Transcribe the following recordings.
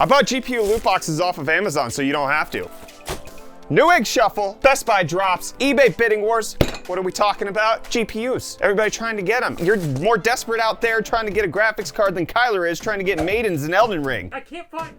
I bought GPU loot boxes off of Amazon so you don't have to. Newegg Shuffle, Best Buy drops, eBay bidding wars. What are we talking about? GPUs. Everybody trying to get them. You're more desperate out there trying to get a graphics card than Kyler is trying to get maidens in Elden Ring. I can't find.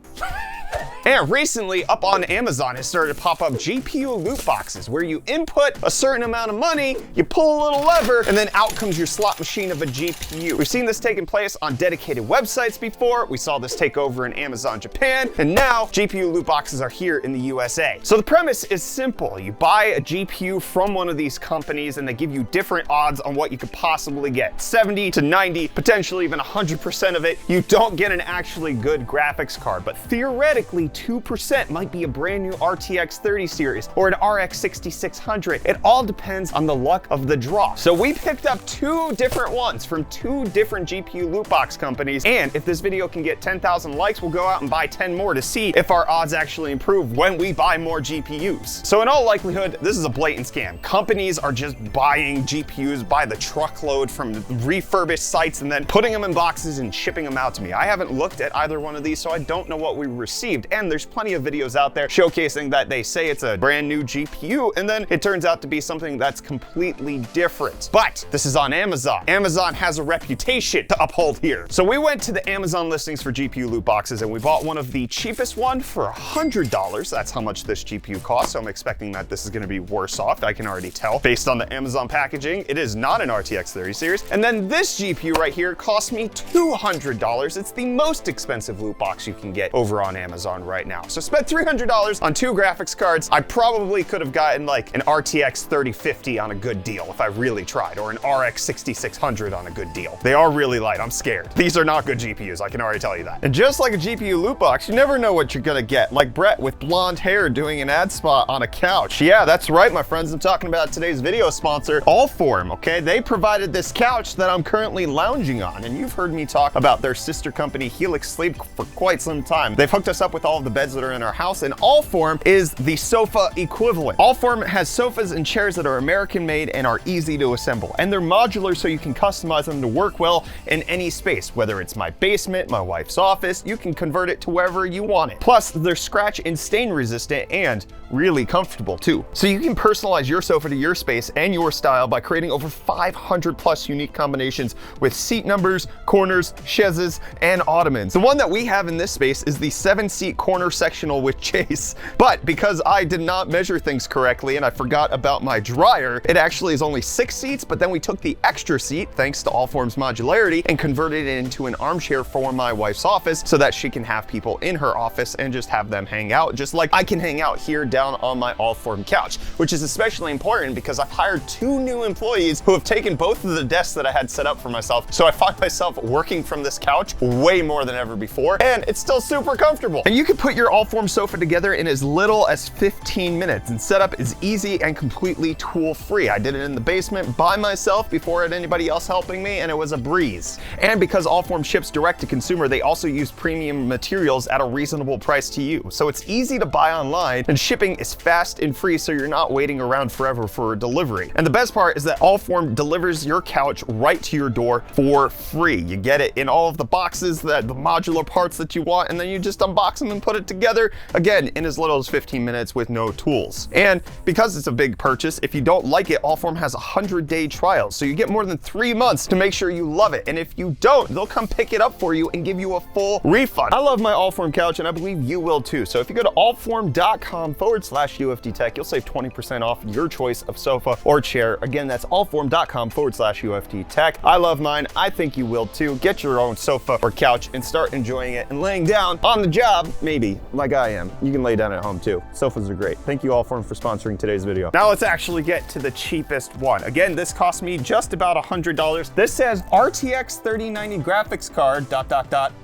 And recently, up on Amazon, has started to pop up GPU loot boxes where you input a certain amount of money, you pull a little lever, and then out comes your slot machine of a GPU. We've seen this taking place on dedicated websites before. We saw this take over in Amazon Japan, and now GPU loot boxes are here in the USA. So the premise is simple. You buy a GPU from one of these companies and they give you different odds on what you could possibly get. 70 to 90, potentially even 100% of it. You don't get an actually good graphics card, but theoretically 2% might be a brand new RTX 30 series or an RX 6600. It all depends on the luck of the draw. So we picked up 2 different ones from 2 different GPU loot box companies. And if this video can get 10,000 likes, we'll go out and buy 10 more to see if our odds actually improve when we buy more GPUs. So in all likelihood, this is a blatant scam. Companies are just buying GPUs by the truckload from refurbished sites and then putting them in boxes and shipping them out to me. I haven't looked at either one of these, so I don't know what we received. And there's plenty of videos out there showcasing that they say it's a brand new GPU, and then it turns out to be something that's completely different. But this is on Amazon. Amazon has a reputation to uphold here. So we went to the Amazon listings for GPU loot boxes and we bought one of the cheapest one for $100. That's how much this GPU costs. So I'm expecting that this is going to be worse off. I can already tell based on the Amazon packaging. It is not an RTX 30 series. And then this GPU right here cost me $200. It's the most expensive loot box you can get over on Amazon right now. So spent $300 on 2 graphics cards. I probably could have gotten like an RTX 3050 on a good deal if I really tried, or an RX 6600 on a good deal. They are really light. I'm scared. These are not good GPUs. I can already tell you that. And just like a GPU loot box, you never know what you're gonna get. Like Brett with blonde hair doing an ad spot on a couch. Yeah, that's right, my friends. I'm talking about today's video sponsor, Allform, okay? They provided this couch that I'm currently lounging on, and you've heard me talk about their sister company, Helix Sleep, for quite some time. They've hooked us up with all of the beds that are in our house, and Allform is the sofa equivalent. Allform has sofas and chairs that are American made and are easy to assemble, and they're modular so you can customize them to work well in any space. Whether it's my basement, my wife's office, you can convert it to wherever you want it. Plus, they're scratch and stain resistant and really comfortable too. So you can personalize your sofa to your space and your style by creating over 500 plus unique combinations with seat numbers, corners, chaises, and ottomans. The one that we have in this space is the 7-seat corner sectional with chase. But because I did not measure things correctly and I forgot about my dryer, it actually is only 6 seats, but then we took the extra seat, thanks to Allform's modularity, and converted it into an armchair for my wife's office so that she can have people in her office and just have them hang out, just like I can hang out here down on my Allform couch, which is especially important because I've hired 2 new employees who have taken both of the desks that I had set up for myself. So I find myself working from this couch way more than ever before, and it's still super comfortable. And you can put your Allform sofa together in as little as 15 minutes, and setup is easy and completely tool-free. I did it in the basement by myself before I had anybody else helping me, and it was a breeze. And because Allform ships direct to consumer, they also use premium materials at a reasonable price to you. So it's easy to buy online, and shipping is fast and free, so you're not waiting around forever for a delivery. And the best part is that Allform delivers your couch right to your door for free. You get it in all of the boxes, the modular parts that you want, and then you just unbox them and put it together, again, in as little as 15 minutes with no tools. And because it's a big purchase, if you don't like it, Allform has a 100-day trial, so you get more than 3 months to make sure you love it. And if you don't, they'll come pick it up for you and give you a full refund. I love my Allform couch, and I believe you will too. So if you go to allform.com/UFDtech, you'll save 20% off your choice of sofa or chair. Again, that's allform.com/UFDtech. I love mine. I think you will too. Get your own sofa or couch and start enjoying it and laying down on the job, maybe, like I am. You can lay down at home too. Sofas are great. Thank you, Allform, for sponsoring today's video. Now let's actually get to the cheapest one. Again, this cost me just about $100. This says RTX 3090 graphics card,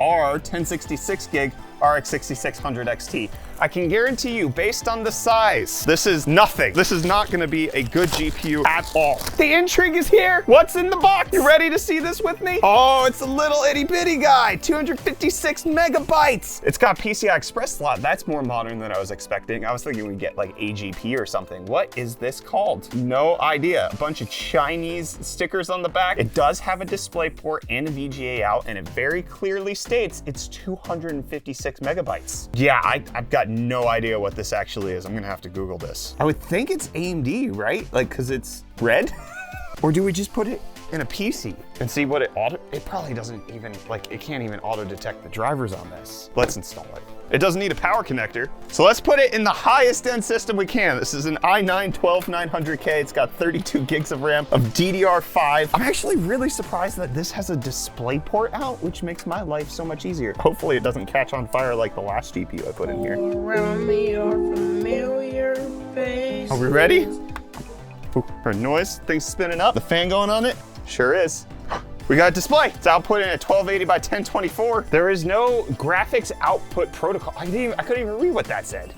R 1066 gig, RX 6600 XT. I can guarantee you, based on the size, this is nothing. This is not gonna be a good GPU at all. The intrigue is here. What's in the box? You ready to see this with me? Oh, it's a little itty bitty guy, 256 megabytes. It's got PCI Express slot. That's more modern than I was expecting. I was thinking we'd get like AGP or something. What is this called? No idea. A bunch of Chinese stickers on the back. It does have a display port and a VGA out, and it very clearly states it's 256 256 megabytes. Yeah, I've got no idea what this actually is. I'm gonna have to Google this. I would think it's AMD, right? Like, cause it's red? Or do we just put it in a PC and see what it probably doesn't even, like, it can't even auto detect the drivers on this. Let's install it. It doesn't need a power connector. So let's put it in the highest end system we can. This is an i9-12900K. It's got 32 gigs of RAM of DDR5. I'm actually really surprised that this has a display port out, which makes my life so much easier. Hopefully it doesn't catch on fire like the last GPU I put in here. Around me your familiar face. Are we ready? Ooh, heard noise, things spinning up. The fan going on it? Sure is. We got a display. It's outputting at 1280 by 1024. There is no graphics output protocol. I couldn't even read what that said.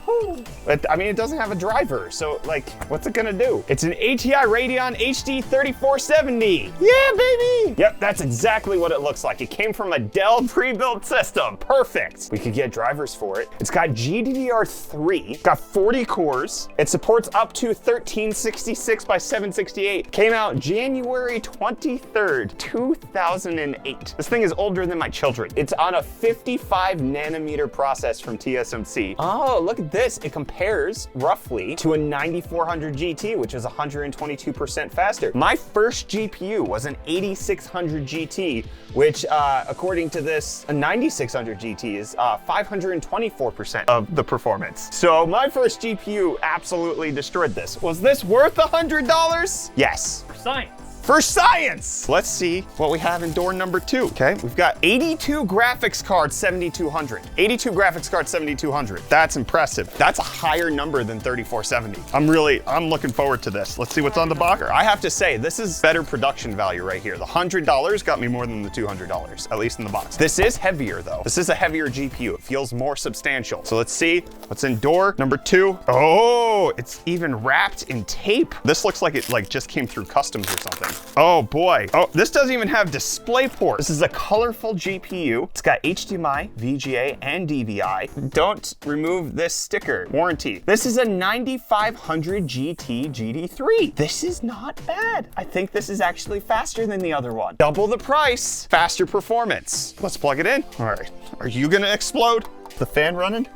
But, I mean, it doesn't have a driver, so like, what's it gonna do? It's an ATI Radeon HD 3470. Yeah, baby! Yep, that's exactly what it looks like. It came from a Dell pre-built system. Perfect. We could get drivers for it. It's got GDDR3, it's got 40 cores. It supports up to 1366 by 768. Came out January 23rd, 2008. This thing is older than my children. It's on a 55 nanometer process from TSMC. Oh, look at this. It compares roughly to a 9400 GT, which is 122% faster. My first GPU was an 8600 GT, which according to this, a 9600 GT is 524% of the performance. So my first GPU absolutely destroyed this. Was this worth $100? Yes. For science. For science! Let's see what we have in door number 2. Okay, we've got 82 graphics card 7200. 82 graphics card 7200. That's impressive. That's a higher number than 3470. I'm looking forward to this. Let's see what's on the box. I have to say, this is better production value right here. The $100 got me more than the $200, at least in the box. This is heavier though. This is a heavier GPU. It feels more substantial. So let's see what's in door number 2. Oh, it's even wrapped in tape. This looks like it just came through customs or something. Oh boy. Oh, this doesn't even have DisplayPort. This is a colorful GPU. It's got HDMI, VGA, and DVI. Don't remove this sticker. Warranty. This is a 9500 GT GD3. This is not bad. I think this is actually faster than the other one. Double the price, faster performance. Let's plug it in. All right. Are you gonna explode? The fan running?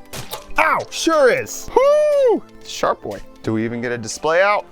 Ow, sure is. Woo! Sharp boy. Do we even get a display out?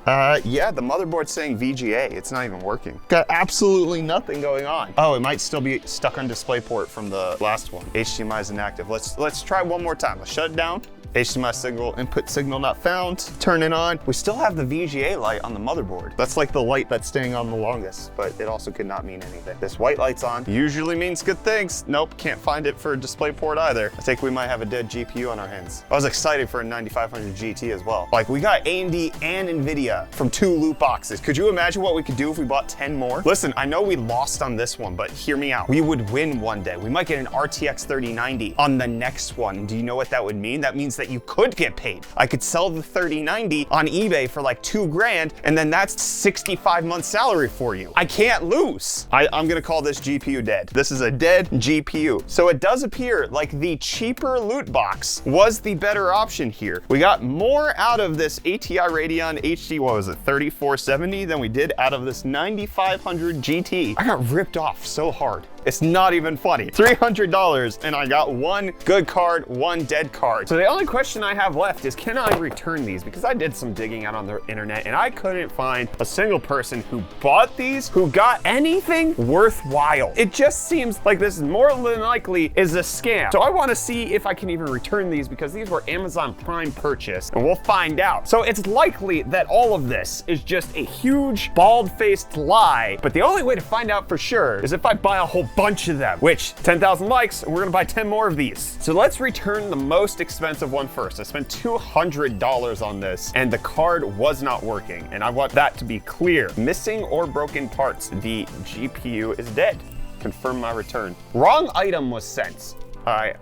Yeah, the motherboard's saying VGA. It's not even working. Got absolutely nothing going on. Oh, it might still be stuck on DisplayPort from the last one. HDMI is inactive. Let's try one more time. Let's shut it down. HDMI signal, input signal not found. Turn it on. We still have the VGA light on the motherboard. That's like the light that's staying on the longest, but it also could not mean anything. This white light's on. Usually means good things. Nope, can't find it for DisplayPort either. I think we might have a dead GPU on our hands. I was excited for a 9500 GT as well. Like, we got AMD and NVIDIA from 2 loot boxes. Could you imagine what we could do if we bought 10 more? Listen, I know we lost on this one, but hear me out. We would win one day. We might get an RTX 3090 on the next one. Do you know what that would mean? That means that you could get paid. I could sell the 3090 on eBay for like $2 grand, and then that's 65 months salary for you. I can't lose. I'm gonna call this GPU dead. This is a dead GPU. So it does appear like the cheaper loot box was the better option here. We got more out of this ATI Radeon HD, what was it, 3470 than we did out of this 9500 GT. I got ripped off so hard. It's not even funny. $300, and I got one good card, one dead card. So the only question I have left is, can I return these? Because I did some digging out on the internet, and I couldn't find a single person who bought these who got anything worthwhile. It just seems like this is more than likely is a scam. So I want to see if I can even return these, because these were Amazon Prime purchase, and we'll find out. So it's likely that all of this is just a huge bald-faced lie, but the only way to find out for sure is if I buy a whole bunch of them, which 10,000 likes, and we're gonna buy 10 more of these. So let's return the most expensive one first. I spent $200 on this, and the card was not working, and I want that to be clear. Missing or broken parts. The GPU is dead. Confirm my return. Wrong item was sent. I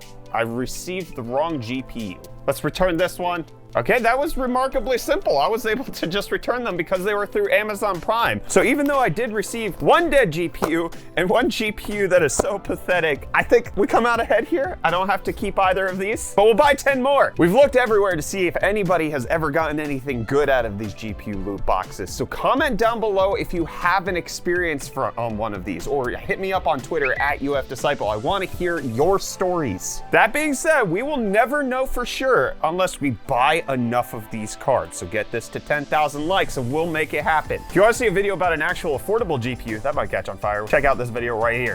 received the wrong GPU. Let's return this one. Okay, that was remarkably simple. I was able to just return them because they were through Amazon Prime. So even though I did receive one dead GPU and one GPU that is so pathetic, I think we come out ahead here. I don't have to keep either of these, but we'll buy 10 more. We've looked everywhere to see if anybody has ever gotten anything good out of these GPU loot boxes. So comment down below if you have an experience on one of these, or hit me up on Twitter at UFDisciple. I want to hear your stories. That being said, we will never know for sure unless we buy enough of these cards. So get this to 10,000 likes and we'll make it happen. If you want to see a video about an actual affordable GPU that might catch on fire, check out this video right here.